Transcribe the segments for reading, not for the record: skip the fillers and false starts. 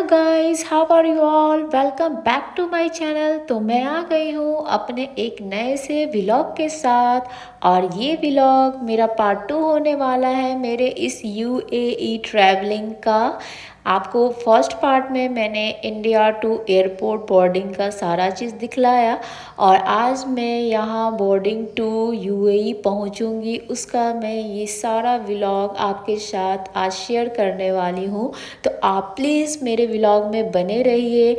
Guys, how are you all? Welcome back to my channel. तो मैं आ गई हूँ अपने एक नए से व्लॉग के साथ। और ये व्लॉग मेरा पार्ट 2 होने वाला है मेरे इस यूएई ट्रैवलिंग का। आपको फर्स्ट पार्ट में मैंने इंडिया टू एयरपोर्ट बोर्डिंग का सारा चीज़ दिखलाया, और आज मैं यहाँ बोर्डिंग टू यूएई पहुँचूँगी, उसका मैं ये सारा व्लॉग आपके साथ आज शेयर करने वाली हूँ। तो आप प्लीज़ मेरे व्लॉग में बने रहिए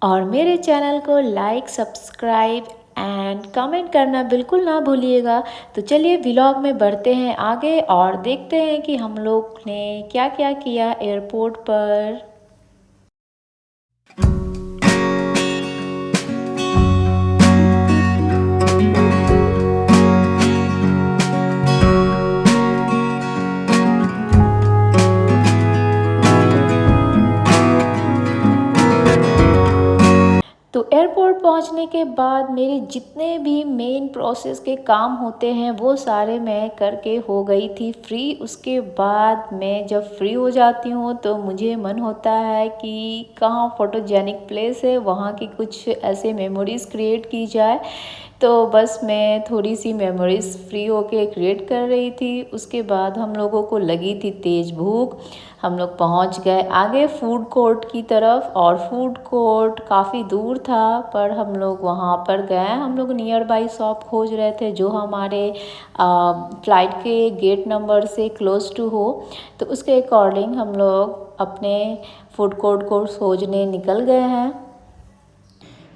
और मेरे चैनल को लाइक, सब्सक्राइब एंड कमेंट करना बिल्कुल ना भूलिएगा। तो चलिए व्लॉग में बढ़ते हैं आगे और देखते हैं कि हम लोग ने क्या क्या किया एयरपोर्ट पर। तो एयरपोर्ट पहुंचने के बाद मेरे जितने भी मेन प्रोसेस के काम होते हैं वो सारे मैं करके हो गई थी फ्री। उसके बाद मैं जब फ्री हो जाती हूँ तो मुझे मन होता है कि कहाँ फोटोजेनिक प्लेस है, वहाँ की कुछ ऐसे मेमोरीज़ क्रिएट की जाए। तो बस मैं थोड़ी सी मेमोरीज़ फ्री होके क्रिएट कर रही थी। उसके बाद हम लोगों को लगी थी तेज़ भूख। हम लोग पहुंच गए आगे फूड कोर्ट की तरफ, और फूड कोर्ट काफ़ी दूर था पर हम लोग वहां पर गए। हम लोग नियर बाई शॉप खोज रहे थे जो हमारे फ़्लाइट के गेट नंबर से क्लोज टू हो। तो उसके अकॉर्डिंग हम लोग अपने फूड कोर्ट को खोजने निकल गए हैं।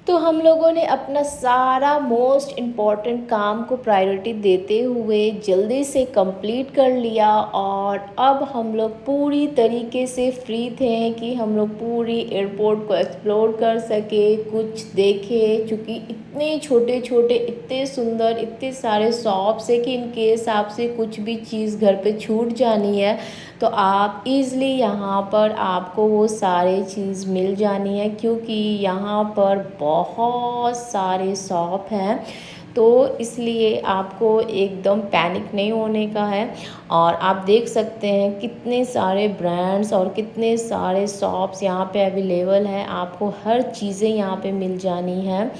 तो हम लोगों ने अपना सारा मोस्ट इम्पॉर्टेंट काम को प्रायोरिटी देते हुए जल्दी से कंप्लीट कर लिया, और अब हम लोग पूरी तरीके से फ्री थे कि हम लोग पूरी एयरपोर्ट को एक्सप्लोर कर सके, कुछ देखे। क्योंकि इतने छोटे छोटे, इतने सुंदर, इतने सारे शॉप्स है कि इन केस आपसे कुछ भी चीज़ घर पे छूट जानी है तो आप इज़िली यहाँ पर आपको वो सारे चीज़ मिल जानी है, क्योंकि यहाँ पर बहुत सारे शॉप हैं। तो इसलिए आपको एकदम पैनिक नहीं होने का है। और आप देख सकते हैं कितने सारे ब्रांड्स और कितने सारे शॉप्स यहाँ पे अवेलेबल हैं, आपको हर चीज़ें यहाँ पे मिल जानी है।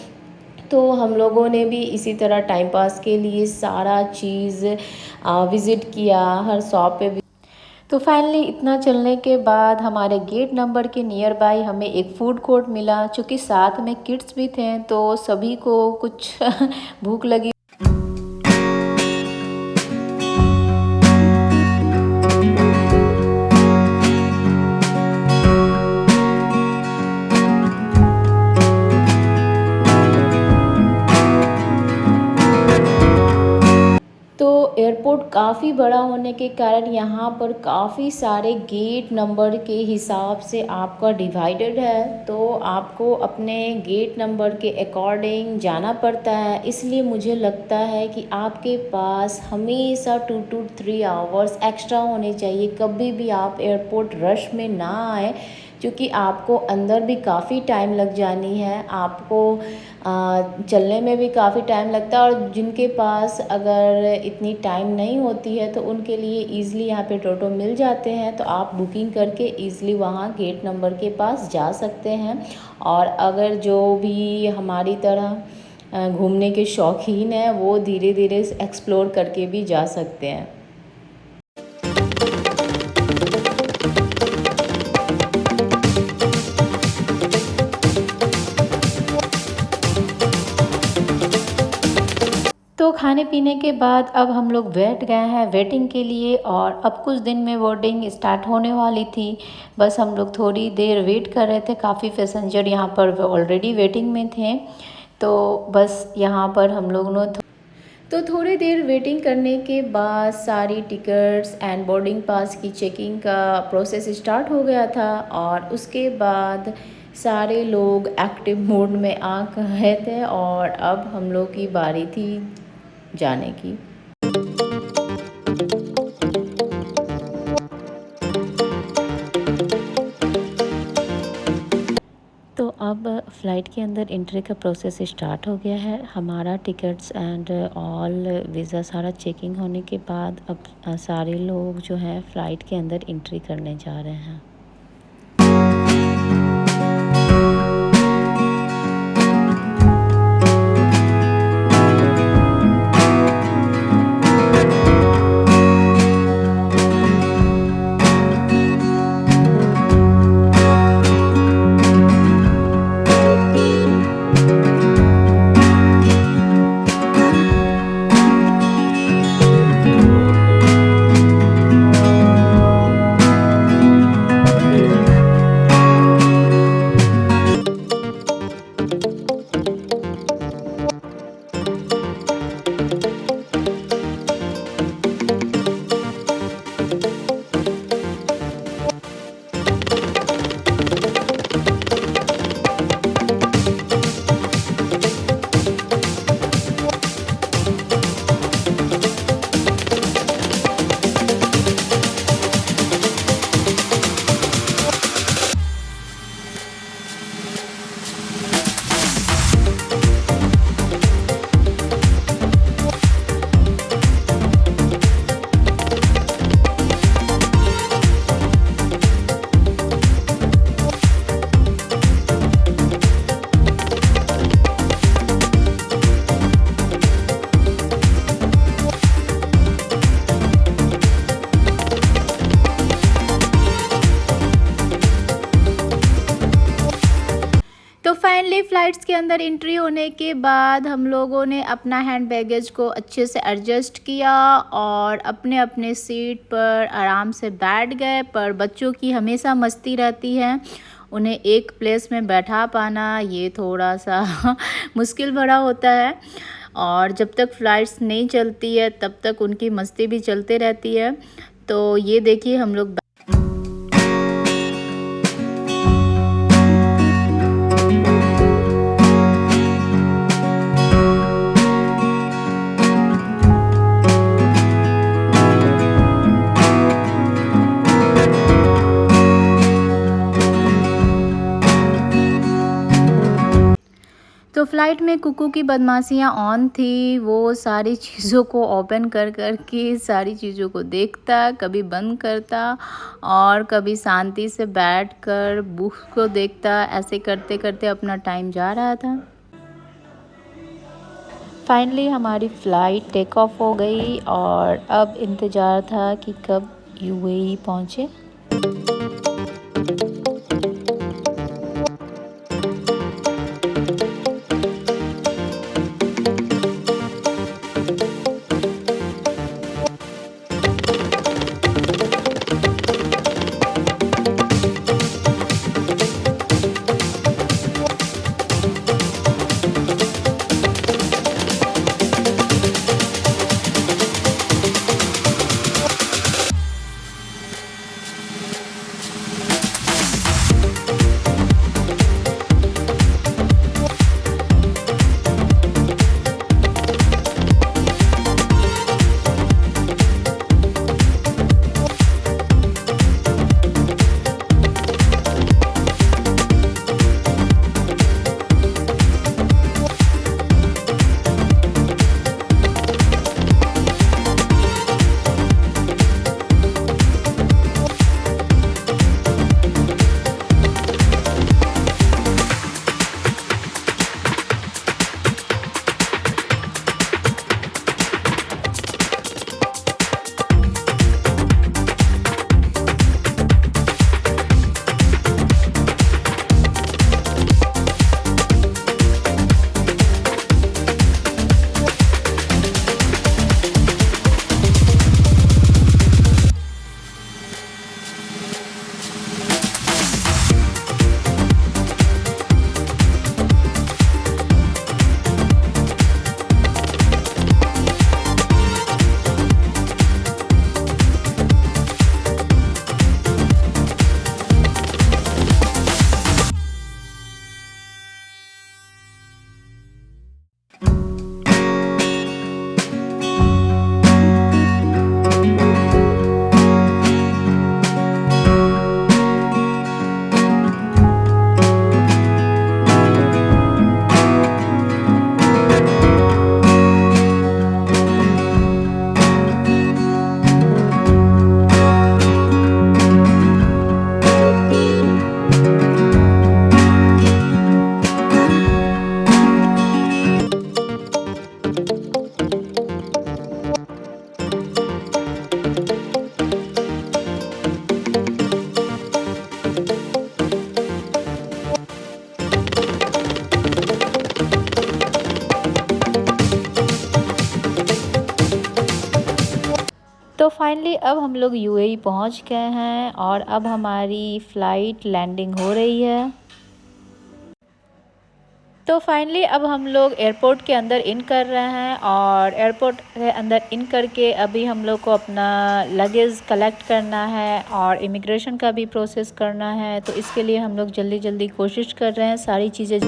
तो हम लोगों ने भी इसी तरह टाइम पास के लिए सारा चीज़ विज़िट किया, हर शॉप पे। तो फाइनली इतना चलने के बाद हमारे गेट नंबर के नियर बाय हमें एक फ़ूड कोर्ट मिला। चूँकि साथ में किड्स भी थे तो सभी को कुछ भूख लगी। तो एयरपोर्ट काफ़ी बड़ा होने के कारण यहाँ पर काफ़ी सारे गेट नंबर के हिसाब से आपका डिवाइडेड है। तो आपको अपने गेट नंबर के अकॉर्डिंग जाना पड़ता है। इसलिए मुझे लगता है कि आपके पास हमेशा 2 to 3 आवर्स एक्स्ट्रा होने चाहिए। कभी भी आप एयरपोर्ट रश में ना आए, क्योंकि आपको अंदर भी काफ़ी टाइम लग जानी है, आपको चलने में भी काफ़ी टाइम लगता है। और जिनके पास अगर इतनी टाइम नहीं होती है तो उनके लिए ईज़िली यहाँ पे टोटो मिल जाते हैं, तो आप बुकिंग करके ईज़िली वहाँ गेट नंबर के पास जा सकते हैं। और अगर जो भी हमारी तरह घूमने के शौकीन हैं वो धीरे धीरे एक्सप्लोर करके भी जा सकते हैं। तो खाने पीने के बाद अब हम लोग बैठ गए हैं वेटिंग के लिए, और अब कुछ दिन में बोर्डिंग स्टार्ट होने वाली थी। बस हम लोग थोड़ी देर वेट कर रहे थे, काफ़ी पैसेंजर यहाँ पर ऑलरेडी वेटिंग में थे। तो बस यहाँ पर हम लोग ने तो थोड़ी देर वेटिंग करने के बाद सारी टिकट्स एंड बोर्डिंग पास की चेकिंग का प्रोसेस स्टार्ट हो गया था। और उसके बाद सारे लोग एक्टिव मोड में आ गए थे, और अब हम लोग की बारी थी जाने की। तो अब फ़्लाइट के अंदर एंट्री का प्रोसेस स्टार्ट हो गया है। हमारा टिकट्स एंड ऑल वीज़ा सारा चेकिंग होने के बाद अब सारे लोग जो है फ़्लाइट के अंदर एंट्री करने जा रहे हैं। फाइनली फ़्लाइट्स के अंदर एंट्री होने के बाद हम लोगों ने अपना हैंड बैगेज को अच्छे से एडजस्ट किया और अपने अपने सीट पर आराम से बैठ गए। पर बच्चों की हमेशा मस्ती रहती है, उन्हें एक प्लेस में बैठा पाना ये थोड़ा सा मुश्किल भरा होता है और जब तक फ़्लाइट्स नहीं चलती है तब तक उनकी मस्ती भी चलते रहती है। तो ये देखिए हम लोग तो फ़्लाइट में कुकू की बदमाशियाँ ऑन थी। वो सारी चीज़ों को ओपन कर के सारी चीज़ों को देखता, कभी बंद करता और कभी शांति से बैठकर बुक को देखता। ऐसे करते करते अपना टाइम जा रहा था। फाइनली हमारी फ़्लाइट टेक ऑफ हो गई और अब इंतज़ार था कि कब यूएई पहुँचे। तो फाइनली अब हम लोग यूएई पहुंच गए हैं और अब हमारी फ़्लाइट लैंडिंग हो रही है। तो फाइनली अब हम लोग एयरपोर्ट के अंदर इन कर रहे हैं और एयरपोर्ट के अंदर इन करके अभी हम लोग को अपना लगेज कलेक्ट करना है और इमिग्रेशन का भी प्रोसेस करना है। तो इसके लिए हम लोग जल्दी जल्दी कोशिश कर रहे हैं सारी चीज़ें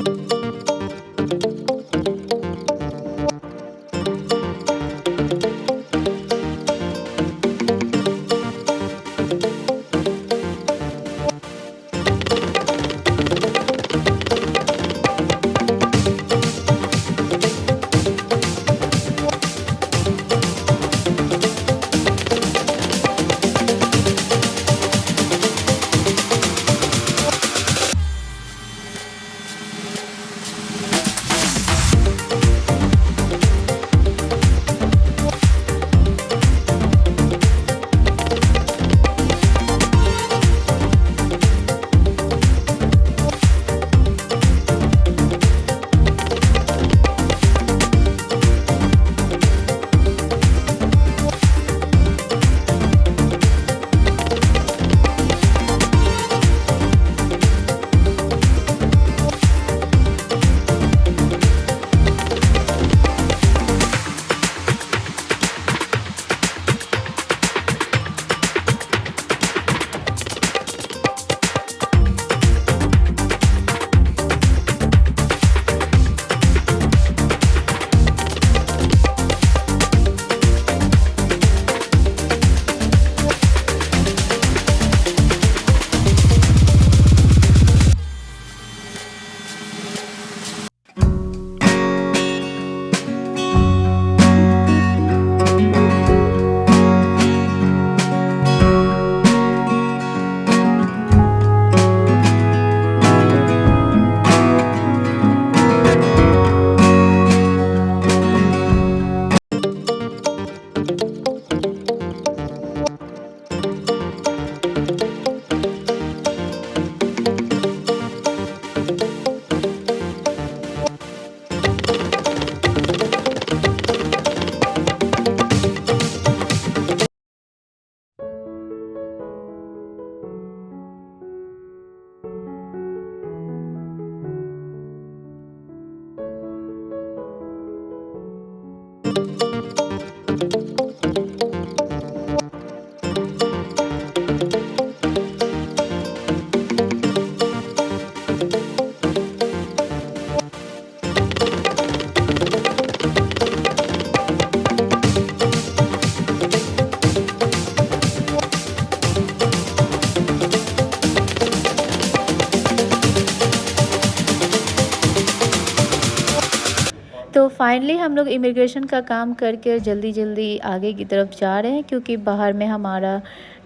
फाइनली हम लोग इमिग्रेशन का काम करके जल्दी जल्दी आगे की तरफ जा रहे हैं, क्योंकि बाहर में हमारा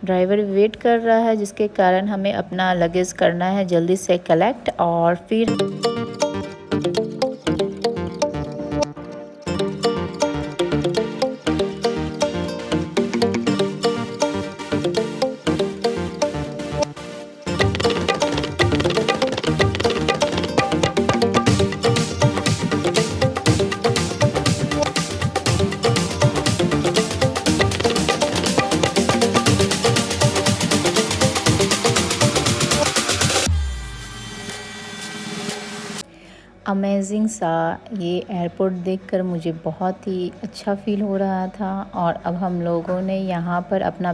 ड्राइवर वेट कर रहा है, जिसके कारण हमें अपना लगेज करना है जल्दी से कलेक्ट। और फिर अमेजिंग सा ये एयरपोर्ट देखकर मुझे बहुत ही अच्छा फील हो रहा था। और अब हम लोगों ने यहाँ पर अपना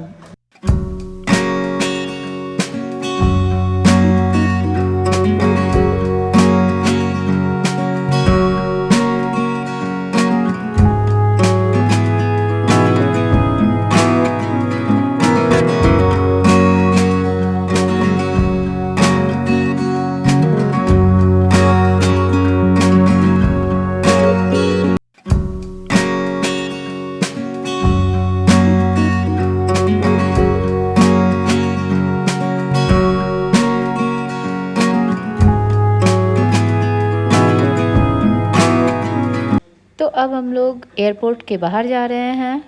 तो अब हम लोग एयरपोर्ट के बाहर जा रहे हैं।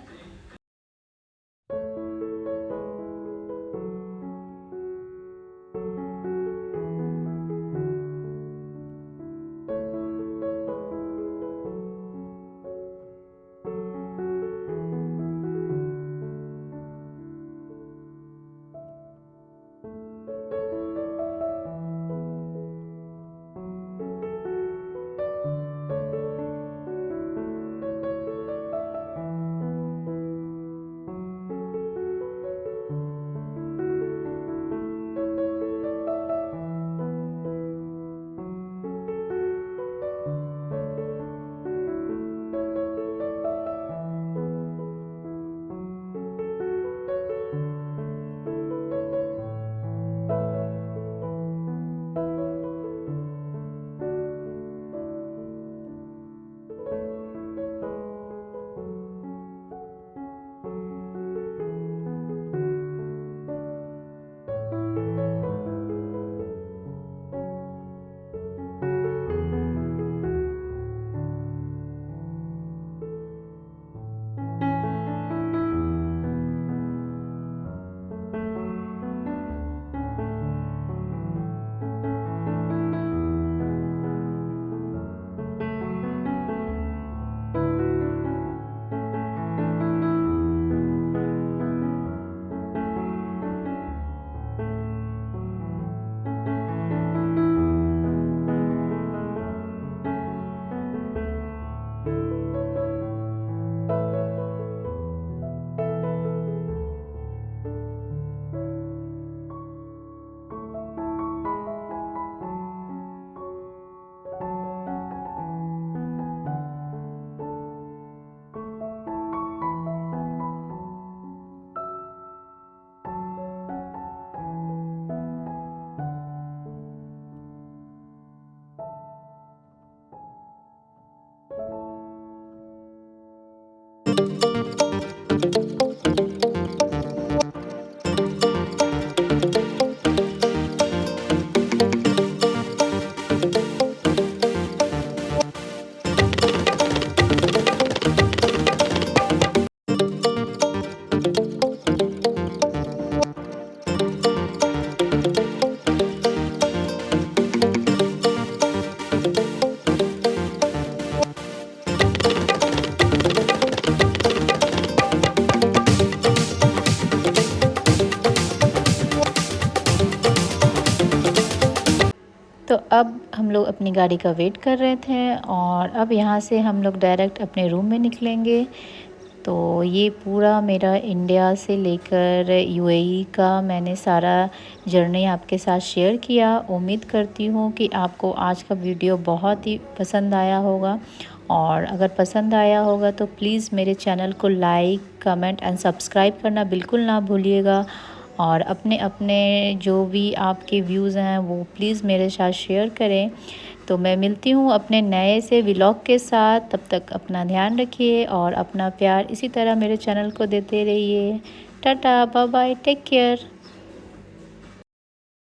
तो अब हम लोग अपनी गाड़ी का वेट कर रहे थे, और अब यहाँ से हम लोग डायरेक्ट अपने रूम में निकलेंगे। तो ये पूरा मेरा इंडिया से लेकर यूएई का मैंने सारा जर्नी आपके साथ शेयर किया। उम्मीद करती हूँ कि आपको आज का वीडियो बहुत ही पसंद आया होगा, और अगर पसंद आया होगा तो प्लीज़ मेरे चैनल को लाइक, कमेंट एंड सब्सक्राइब करना बिल्कुल ना भूलिएगा। और अपने अपने जो भी आपके व्यूज़ हैं वो प्लीज़ मेरे साथ शेयर करें। तो मैं मिलती हूँ अपने नए से व्लॉग के साथ, तब तक अपना ध्यान रखिए और अपना प्यार इसी तरह मेरे चैनल को देते रहिए। Tata, bye bye, take care.